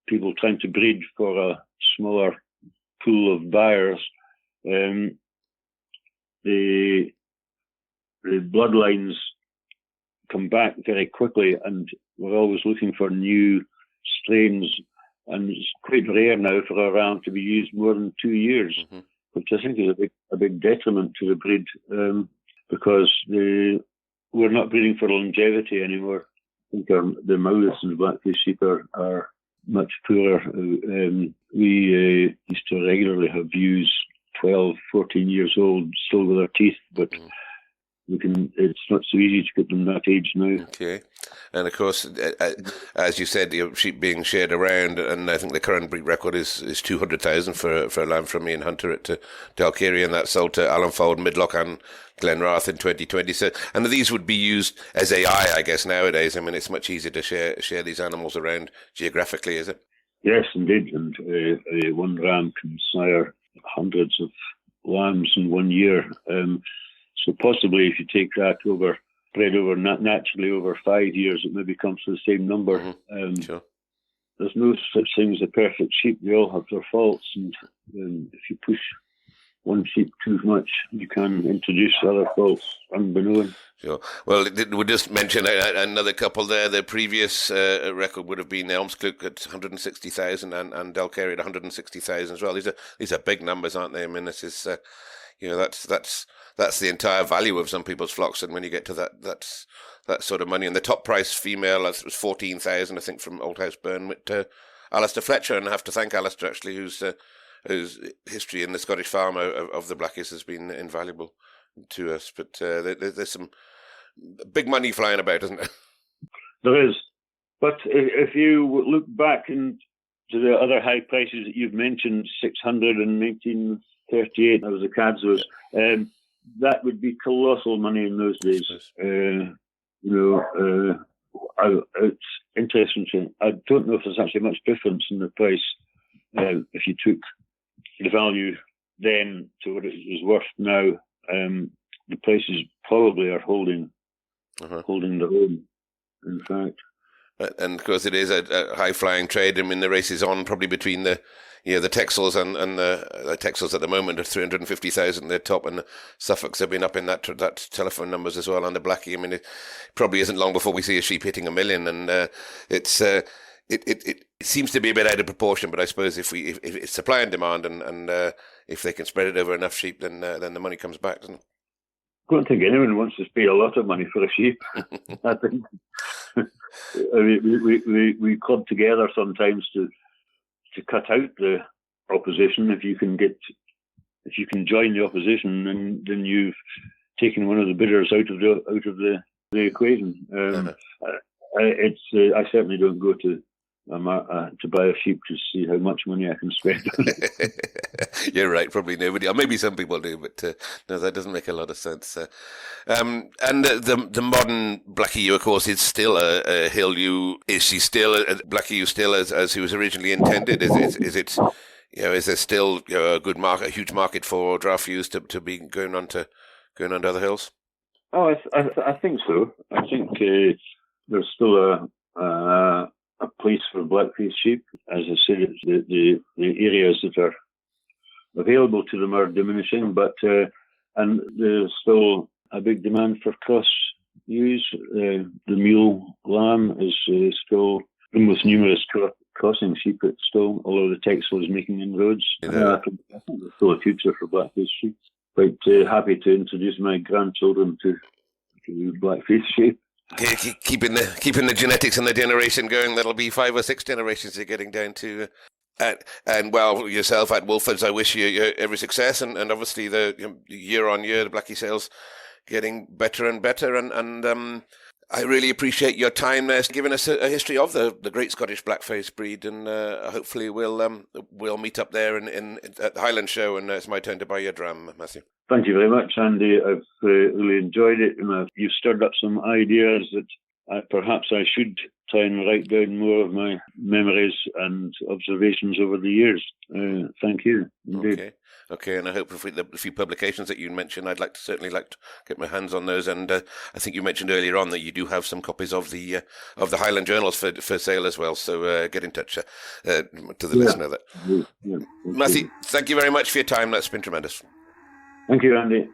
people trying to breed for a smaller pool of buyers, the bloodlines come back very quickly, and we're always looking for new strains. And it's quite rare now for a ram to be used more than 2 years, mm-hmm. which I think is a big detriment to the breed, because we're not breeding for longevity anymore. I think the Maulus and Blackface sheep are much poorer. We used to regularly have ewes 12, 14 years old, still with their teeth, but it's not so easy to get them that age now. Okay. And of course, as you said, sheep being shared around, and I think the current breed record is 200,000 for a lamb from Ian Hunter at Dalkerry, and that's sold to Allenfold, Midlock and Glenrath in 2020. So, and these would be used as AI, I guess, nowadays. I mean, it's much easier to share these animals around geographically, is it? Yes, indeed. And one ram can sire hundreds of lambs in 1 year. So possibly if you take that spread over naturally over 5 years, it maybe comes to the same number. Mm-hmm. Sure. There's no such thing as a perfect sheep. They all have their faults, and if you push one sheep too much, you can introduce other faults unbeknown. Sure. Well, we'll just mention another couple there. The previous record would have been Elmsclick at 160,000 and Dalkerry at 160,000 as well. These are big numbers, aren't they? I mean, this is that's the entire value of some people's flocks, and when you get to that sort of money, and the top price female was 14,000, I think, from Old House Burn with Alistair Fletcher, and I have to thank Alistair actually, whose history in the Scottish farm of the Blackies has been invaluable to us. But there's some big money flying about, isn't there? There is. But if you look back into the other high prices that you've mentioned, 600 in 1938, that was the Cadzos, that would be colossal money in those days. It's interesting. I don't know if there's actually much difference in the price if you took the value then to what it is worth now. The prices probably are holding their own, in fact. And of course, it is a high-flying trade. I mean, the race is on probably between the the Texels and the Texels at the moment are 350,000 their top, and the Suffolks have been up in that telephone numbers as well under Blackie. I mean, it probably isn't long before we see a sheep hitting 1 million, and it seems to be a bit out of proportion. But I suppose if it's supply and demand, and if they can spread it over enough sheep, then the money comes back, doesn't it? I don't think anyone wants to pay a lot of money for a sheep. I think we club together sometimes to cut out the opposition. If you can join the opposition, then you've taken one of the bidders out of the equation. I certainly don't go to buy a sheep to see how much money I can spend. You're right, probably nobody, or maybe some people do, but no, that doesn't make a lot of sense. And the modern Blackie Ewe, of course, is still a hill ewe. Is she still a Blackie Ewe still as he was originally intended? Is it is there still a good market, a huge market for draft ewes to be going on to other hills? Oh, I think so. I think there's still a place for blackface sheep. As I said, the areas that are available to them are diminishing, but and there's still a big demand for cross ewes. The mule lamb is still the most numerous crossing sheep. It's still, although the Texel is making inroads. I think there's still a future for blackface sheep. Quite happy to introduce my grandchildren to blackface sheep. Keeping the genetics and the generation going. That'll be 5 or 6 generations you're getting down to. And well, yourself at Woolfords, I wish you every success, and obviously the year on year the Blackie sales getting better and better, and I really appreciate your time there, giving us a history of the great Scottish Blackface breed, and hopefully we'll meet up there at the Highland Show, and it's my turn to buy your dram, Mathew. Thank you very much, Andy. I've really enjoyed it, and you've stirred up some ideas that perhaps I should try and write down more of my memories and observations over the years. Thank you, indeed. Okay, and I hope the few publications that you mentioned, I'd certainly like to get my hands on those. And I think you mentioned earlier on that you do have some copies of the Highland Journals for sale as well. So get in touch to the listener. Mathew, thank you very much for your time. That's been tremendous. Thank you, Andy.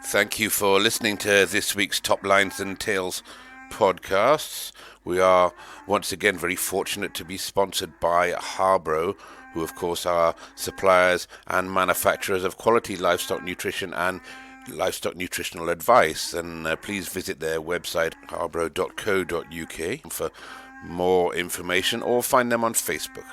Thank you for listening to this week's Top Lines and Tales podcasts. We are once again very fortunate to be sponsored by Harbro, who of course are suppliers and manufacturers of quality livestock nutrition and livestock nutritional advice. And please visit their website harbro.co.uk for more information, or find them on Facebook.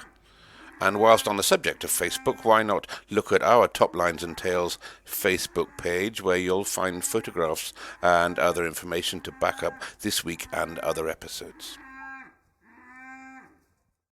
And whilst on the subject of Facebook, why not look at our Top Lines and Tales Facebook page, where you'll find photographs and other information to back up this week and other episodes.